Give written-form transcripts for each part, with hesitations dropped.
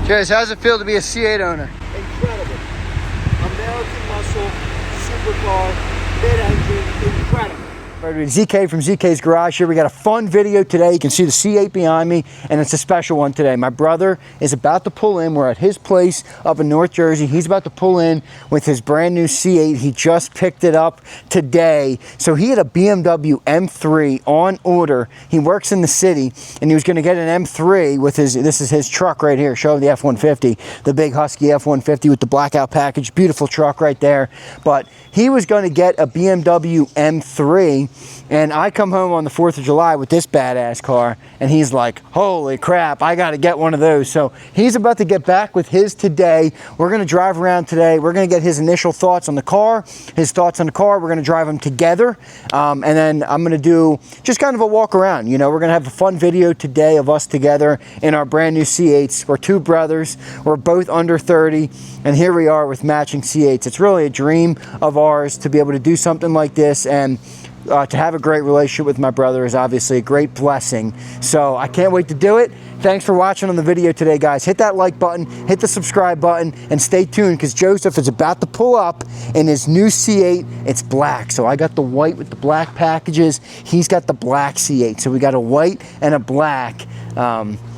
Jez, how's it feel to be a C8 owner? Incredible. American muscle, supercar, mid-engine, incredible. ZK from ZK's Garage here. We got a fun video today. You can see the C8 behind me, and it's a special one today. My brother is about to pull in. We're at his place up in North Jersey. He's about to pull in with his brand new C8. He just picked it up today. So he had a BMW M3 on order. He works in the city, and he was going to get an M3 with his, this is his truck right here. Show the F-150, the big Husky F-150 with the blackout package. Beautiful truck right there. But he was going to get a BMW M3, and I come home on the 4th of July with this badass car, and he's like, holy crap, I got to get one of those. So he's about to get back with his today. We're going to drive around today. We're going to get his initial thoughts on the car, his thoughts on the car. We're going to drive them together, and then I'm going to do just kind of a walk around. You know, we're going to have a fun video today of us together in our brand new C8s. We're two brothers. We're both under 30, and here we are with matching C8s. It's really a dream of ours to be able to do something like this, and to have a great relationship with my brother is obviously a great blessing. So I can't wait to do it. Thanks for watching on the video today, guys. Hit that like button, hit the subscribe button, and stay tuned because Joseph is about to pull up in his new C8. It's black. So I got the white with the black packages. He's got the black C8. So we got a white and a black.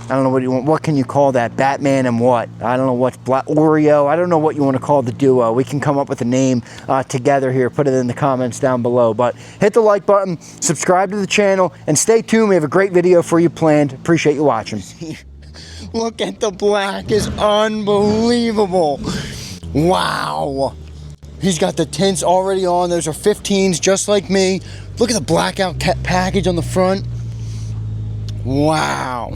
I don't know what you want. What can you call that? Batman and what? I don't know what's black. Oreo. I don't know what you want to call the duo. We can come up with a name together here. Put it in the comments down below. But hit the like button, subscribe to the channel, and stay tuned. We have a great video for you planned. Appreciate you watching. Look at the black. It's unbelievable. Wow. He's got the tints already on. Those are 15s just like me. Look at the blackout package on the front. Wow.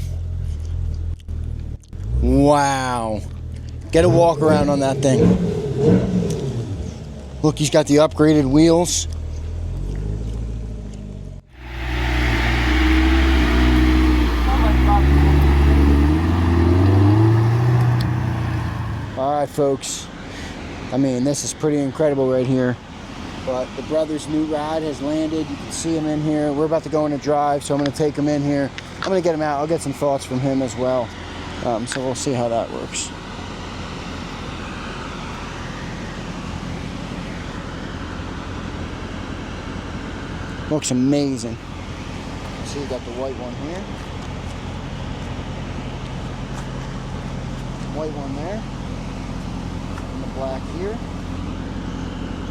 Wow. Get a walk around on that thing. Look, he's got the upgraded wheels. Alright, folks. I mean, this is pretty incredible right here. But the brother's new ride has landed. You can see him in here. We're about to go on a drive, so I'm going to take him in here. I'm going to get him out. I'll get some thoughts from him as well. So we'll see how that works. Looks amazing. See, you got the white one here. White one there. And the black here.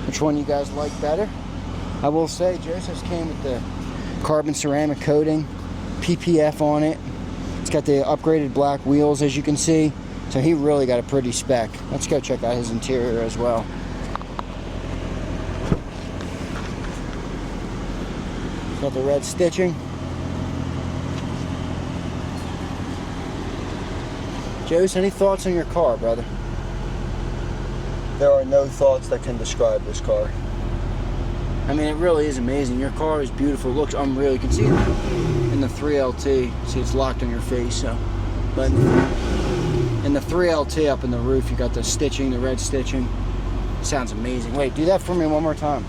Which one you guys like better? I will say, Joseph's came with the carbon ceramic coating, PPF on it. It's got the upgraded black wheels, as you can see. So he really got a pretty spec. Let's go check out his interior as well. Got the red stitching. Jose, any thoughts on your car, brother? There are no thoughts that can describe this car. I mean, it really is amazing. Your car is beautiful. It looks unreal. You can see it in the 3LT. See, it's locked on your face. So, but in the 3LT up in the roof, you got the stitching, the red stitching. Sounds amazing. Wait, do that for me one more time.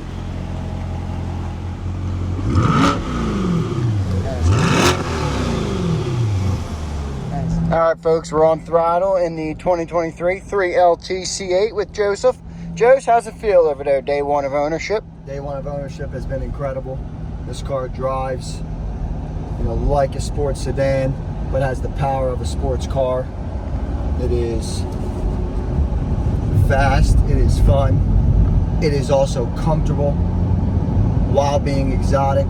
All right, folks, we're on throttle in the 2023 3LT C8 with Joseph. Jose, how's it feel over there, day one of ownership? Day one of ownership has been incredible. This car drives, you know, like a sports sedan, but has the power of a sports car. It is fast, it is fun, it is also comfortable while being exotic.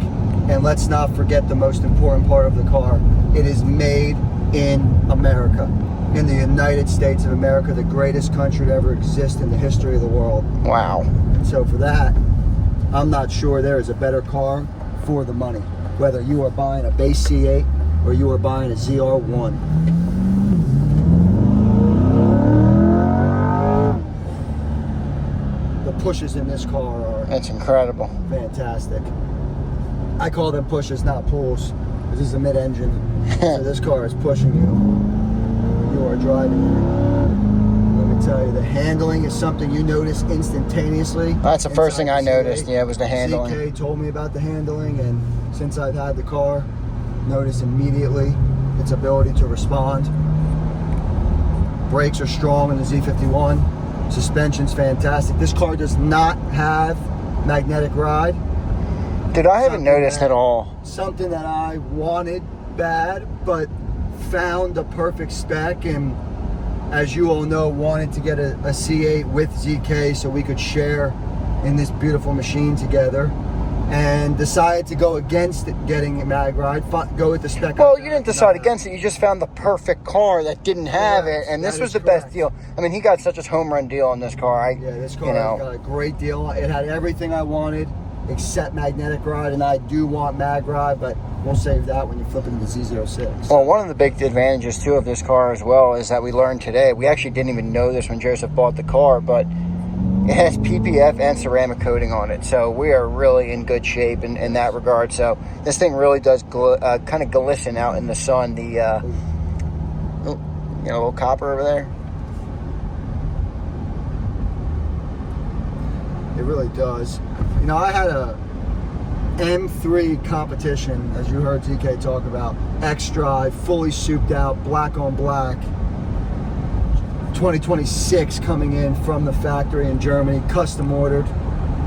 And let's not forget the most important part of the car. It is made in America, in the United States of America, the greatest country to ever exist in the history of the world. Wow. And so for that, I'm not sure there is a better car for the money, whether you are buying a base C8 or you are buying a ZR1. The pushes in this car are That's incredible. fantastic. I call them pushes, not pulls. This is a mid-engine, so this car is pushing you. You are driving it. Let me tell you, the handling is something you notice instantaneously. That's the first thing I noticed. Yeah, it was the handling. CK told me about the handling, and since I've had the car, noticed immediately its ability to respond. Brakes are strong in the Z51. Suspension's fantastic. This car does not have magnetic ride. Dude, I haven't noticed at all. Something that I wanted bad, but found the perfect spec, and as you all know, wanted to get a C8 with ZK so we could share in this beautiful machine together, and decided to go against it, getting a mag ride, go with the spec. Well, you didn't decide against it. You just found the perfect car that didn't have it, and this was the best deal. I mean, he got such a home run deal on this car. Yeah, this car got a great deal. It had everything I wanted except magnetic ride, and I do want mag ride, but we'll save that when you flip into the Z06. Well, one of the big advantages too of this car as well is that we learned today, we actually didn't even know this when Joseph bought the car, but it has PPF and ceramic coating on it, so we are really in good shape in that regard. So this thing really does kind of glisten out in the sun. The a little copper over there. It really does. You know, I had a M3 competition, as you heard ZK talk about, X-Drive, fully souped out, black on black, 2026 coming in from the factory in Germany, custom ordered,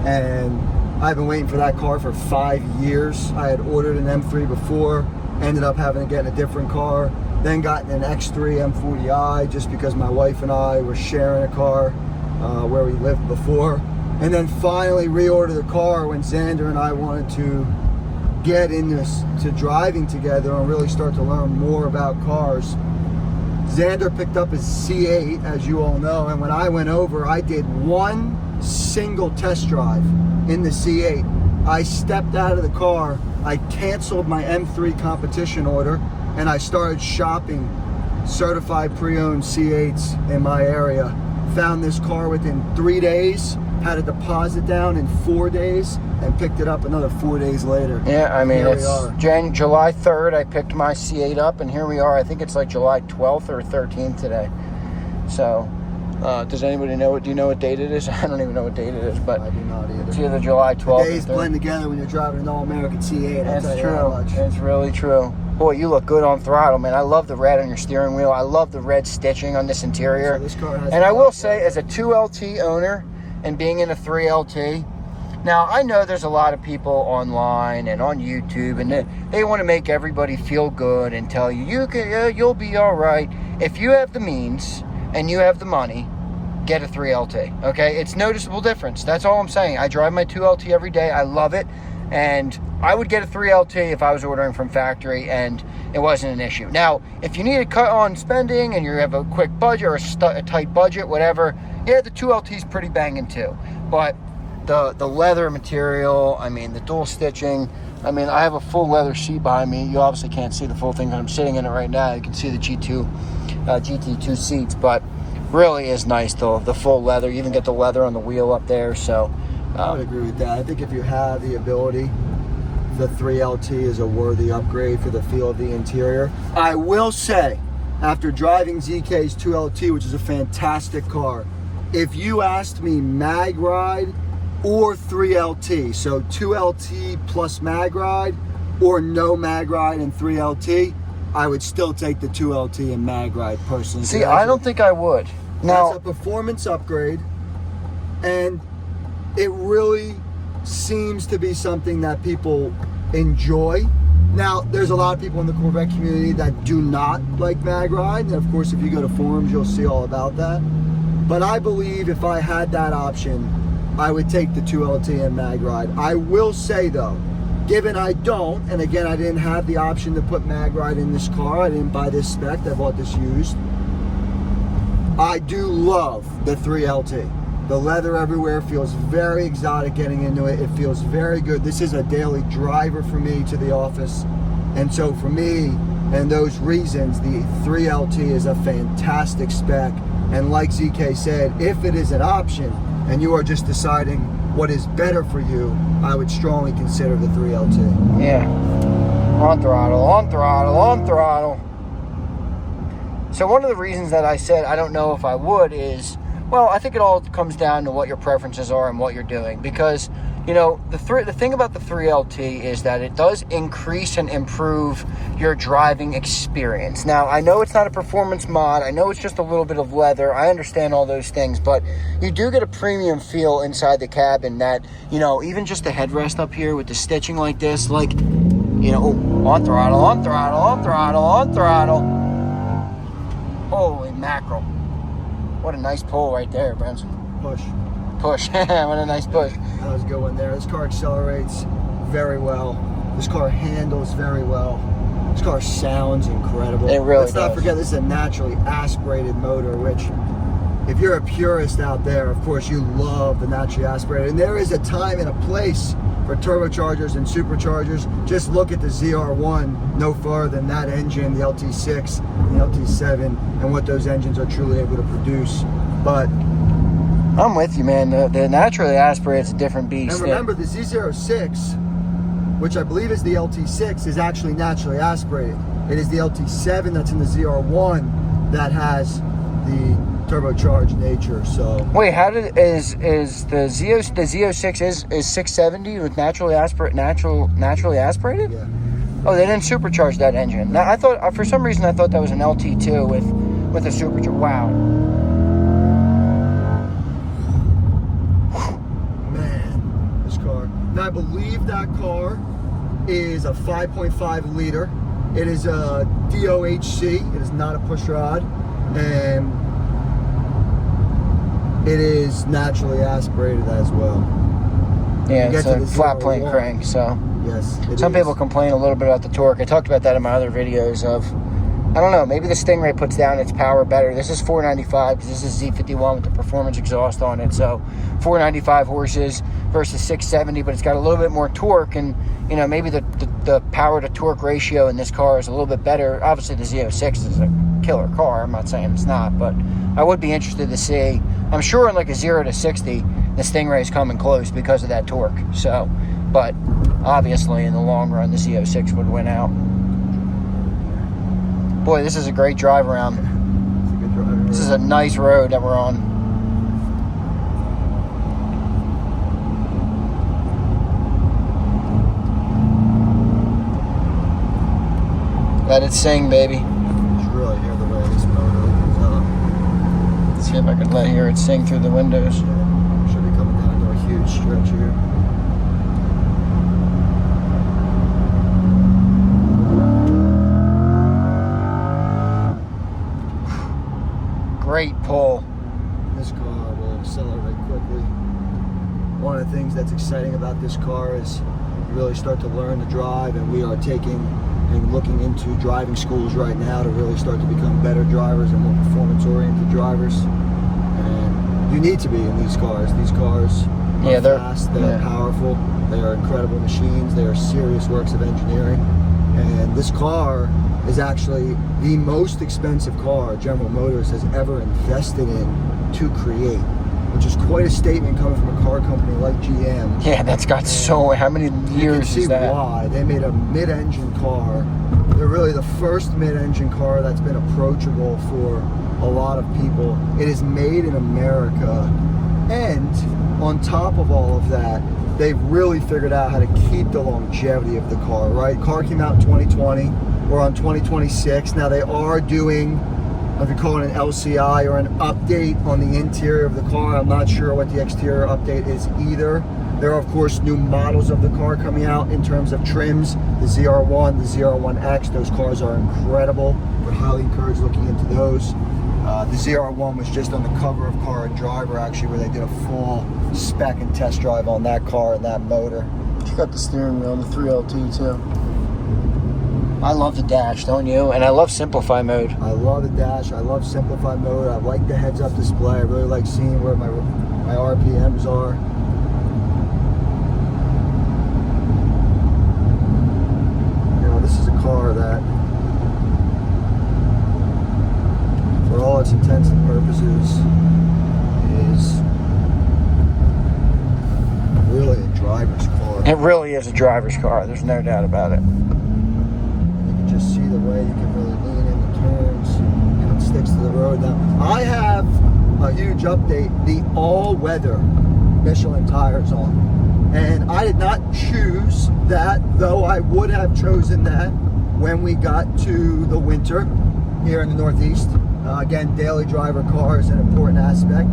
and I've been waiting for that car for 5 years. I had ordered an M3 before, ended up having to get in a different car, then got an X3 M40i just because my wife and I were sharing a car where we lived before. And then finally reordered the car when Zander and I wanted to get into driving together and really start to learn more about cars. Zander picked up his C8, as you all know, and when I went over, I did one single test drive in the C8. I stepped out of the car, I canceled my M3 competition order, and I started shopping certified pre-owned C8s in my area. Found this car within 3 days, had a deposit down in 4 days, and picked it up another 4 days later. Yeah, I mean, it's July 3rd, I picked my C8 up, and here we are. I think it's like July 12th or 13th today. So, does anybody know do you know what date it is? I don't even know what date it is, but I do not either. It's either July 12th the days blend together when you're driving an all-American C8. That's true. It's really true. Boy, you look good on throttle, man. I love the red on your steering wheel. I love the red stitching on this interior. So this car has, and I will say, as a 2LT owner and being in a 3LT, now I know there's a lot of people online and on YouTube, and they want to make everybody feel good and tell you you'll be all right. If you have the means and you have the money, get a 3LT. Okay, it's noticeable difference. That's all I'm saying. I drive my 2LT every day. I love it. And I would get a 3LT if I was ordering from factory and it wasn't an issue. Now, if you need to cut on spending and you have a quick budget or a tight budget, whatever, yeah, the 2LT is pretty banging too. But the leather material, I mean, the dual stitching, I mean, I have a full leather seat behind me. You obviously can't see the full thing, but I'm sitting in it right now. You can see the GT2 seats, but really is nice, the full leather. You even get the leather on the wheel up there, so... I would agree with that. I think if you have the ability, the 3LT is a worthy upgrade for the feel of the interior. I will say, after driving ZK's 2LT, which is a fantastic car, if you asked me mag ride or 3LT, so 2LT plus mag ride or no mag ride and 3LT, I would still take the 2LT and mag ride personally. See, I don't think I would. Now, that's a performance upgrade, and it really seems to be something that people enjoy. Now, there's a lot of people in the Corvette community that do not like mag ride, and of course, if you go to forums, you'll see all about that. But I believe if I had that option, I would take the 2LT and mag ride. I will say though, given I don't, and again, I didn't have the option to put mag ride in this car, I didn't buy this spec, I bought this used, I do love the 3LT. The leather everywhere feels very exotic getting into it. It feels very good. This is a daily driver for me to the office. And so for me, and those reasons, the 3LT is a fantastic spec. And like ZK said, if it is an option and you are just deciding what is better for you, I would strongly consider the 3LT. Yeah. On throttle, on throttle, on throttle. So one of the reasons that I said I don't know if I would is, well, I think it all comes down to what your preferences are and what you're doing. Because you know, the thing about the 3LT is that it does increase and improve your driving experience. Now, I know it's not a performance mod. I know it's just a little bit of leather. I understand all those things, but you do get a premium feel inside the cabin that, you know, even just the headrest up here with the stitching like this, like, you know, on throttle, on throttle, on throttle, on throttle. Holy mackerel. What a nice pull right there, Benson. Push. Push. What a nice push. That was a good one there. This car accelerates very well. This car handles very well. This car sounds incredible. It really Let's not forget this is a naturally aspirated motor, which if you're a purist out there, of course you love the naturally aspirated. And there is a time and a place for turbochargers and superchargers. Just look at the ZR1, no further than that engine, the LT6, the LT7, and what those engines are truly able to produce. But I'm with you, man. The naturally aspirated is a different beast. and remember, the Z06, which I believe is the LT6, is actually naturally aspirated. It is the LT7 that's in the ZR1 that has the turbocharged nature. So wait, how did is the Z06 is 670 with naturally aspirated? yeah. Oh, they didn't supercharge that engine. Now I thought for some reason I thought that was an LT2 with a supercharge. Wow. Man, this car. Now I believe that car is a 5.5 liter. It is a DOHC. It is not a push rod, and it is naturally aspirated as well. Yeah, it's a flat ZR1. plane crank, so Yes, some people complain a little bit about the torque. I talked about that in my other videos of, I don't know, maybe the Stingray puts down its power better. This is 495 because this is Z51 with the performance exhaust on it. So 495 horses versus 670, but it's got a little bit more torque, and you know, maybe the power to torque ratio in this car is a little bit better. Obviously the Z06 is a killer car. I'm not saying it's not, but I would be interested to see. I'm sure in like a 0 to 60, the Stingray's coming close because of that torque. So, but obviously in the long run, the Z06 would win out. Boy, this is a great drive around. It's a good drive. This is a nice road that we're on. Let it sing, baby. You should really hear the way this motor opens up. Let's see if I can hear it sing through the windows. Yeah, should be coming down to a huge stretch here. Great pull. This car will accelerate quickly. One of the things that's exciting about this car is you really start to learn to drive, and we are taking and looking into driving schools right now to really start to become better drivers and more performance-oriented drivers. And you need to be in these cars. These cars are fast, they're powerful, they are incredible machines, they are serious works of engineering. And this car is actually the most expensive car General Motors has ever invested in to create, which is quite a statement coming from a car company like GM. Yeah, that's got how many years is that? You can see why. They made a mid-engine car. They're really the first mid-engine car that's been approachable for a lot of people. It is made in America, and on top of all of that, they've really figured out how to keep the longevity of the car, right? Car came out in 2020. We're on 2026. Now they are doing, if you call it an LCI or an update on the interior of the car. I'm not sure what the exterior update is either. There are, of course, new models of the car coming out in terms of trims. The ZR1, the ZR1X, those cars are incredible. Would highly encourage looking into those. The ZR1 was just on the cover of Car and Driver, actually, where they did a full spec and test drive on that car and that motor. You got the steering wheel on the 3LT too. I love the dash, don't you? And I love Simplify mode. I love the dash. I love Simplify mode. I like the heads-up display. I really like seeing where my RPMs are. You know, this is a car that, for all its intents and purposes, is really a driver's car. It really is a driver's car. There's no doubt about it. Just see the way you can really lean in the turns and it sticks to the road. Now, I have a huge update. The all-weather Michelin tires on. And I did not choose that, though I would have chosen that when we got to the winter here in the Northeast. Again, daily driver car is an important aspect.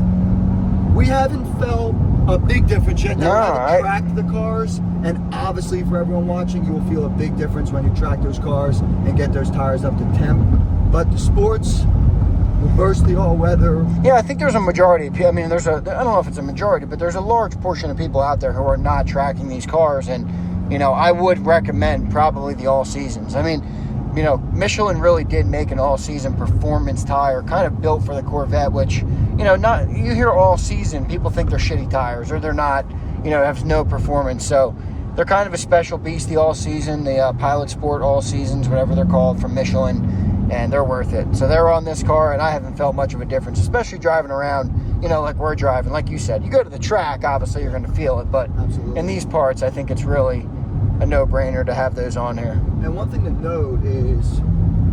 We haven't felt a big difference yet. Now, we haven't tracked the cars, and obviously for everyone watching, you will feel a big difference when you track those cars and get those tires up to temp. But the sports will burst the all-weather. Yeah, I think there's a majority of people. I mean, I don't know if it's a majority, but there's a large portion of people out there who are not tracking these cars. And, you know, I would recommend probably the all-seasons. I mean, you know, Michelin really did make an all-season performance tire, kind of built for the Corvette, which, you know, you hear all-season, people think they're shitty tires, or they're not, you know, have no performance. So they're kind of a special beast, the all-season, the Pilot Sport all-seasons, whatever they're called, from Michelin. And they're worth it. So they're on this car, and I haven't felt much of a difference, especially driving around, you know, like we're driving. Like you said, you go to the track, obviously you're going to feel it, but Absolutely. In these parts, I think it's really a no-brainer to have those on here. And one thing to note is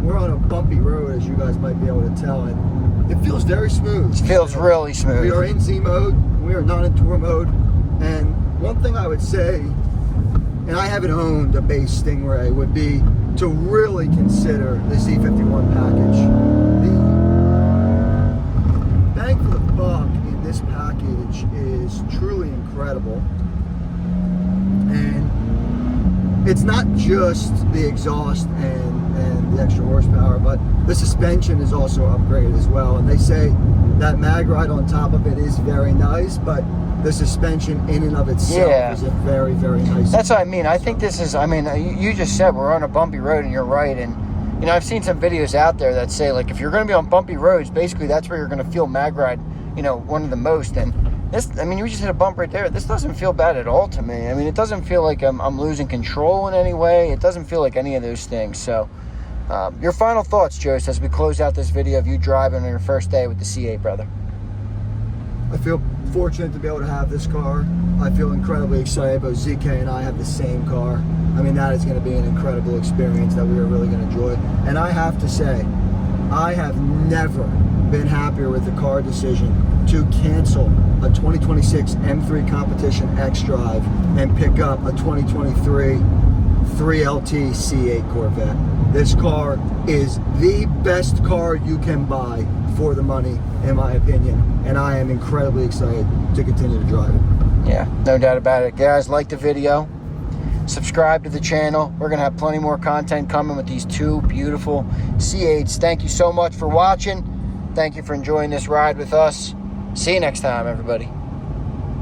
we're on a bumpy road, as you guys might be able to tell, and it feels very smooth. It feels really smooth. We are in Z mode, we are not in tour mode, and one thing I would say, and I haven't owned a base Stingray, would be to really consider the Z51 package. The bang for the buck in this package is truly incredible. And it's not just the exhaust and the extra horsepower, but the suspension is also upgraded as well. And they say that mag ride on top of it is very nice, but the suspension in and of itself is a very, very nice. That's what I mean. I think this is, I mean, you just said we're on a bumpy road, and you're right. And, you know, I've seen some videos out there that say, like, if you're going to be on bumpy roads, basically that's where you're going to feel mag ride, you know, one of the most. And this, I mean, you just hit a bump right there. This doesn't feel bad at all to me. I mean, it doesn't feel like I'm losing control in any way. It doesn't feel like any of those things. So, your final thoughts, Jost, as we close out this video of you driving on your first day with the C8, brother? I feel fortunate to be able to have this car. I feel incredibly excited. Both ZK and I have the same car. I mean, that is going to be an incredible experience that we are really going to enjoy. And I have to say, I have never been happier with the car decision to cancel a 2026 M3 Competition X Drive and pick up a 2023 3LT C8 Corvette. This car is the best car you can buy for the money, in my opinion, and I am incredibly excited to continue to drive it. Yeah, no doubt about it. Guys, like the video, subscribe to the channel. We're going to have plenty more content coming with these two beautiful C8s. Thank you so much for watching. Thank you for enjoying this ride with us. See you next time, everybody.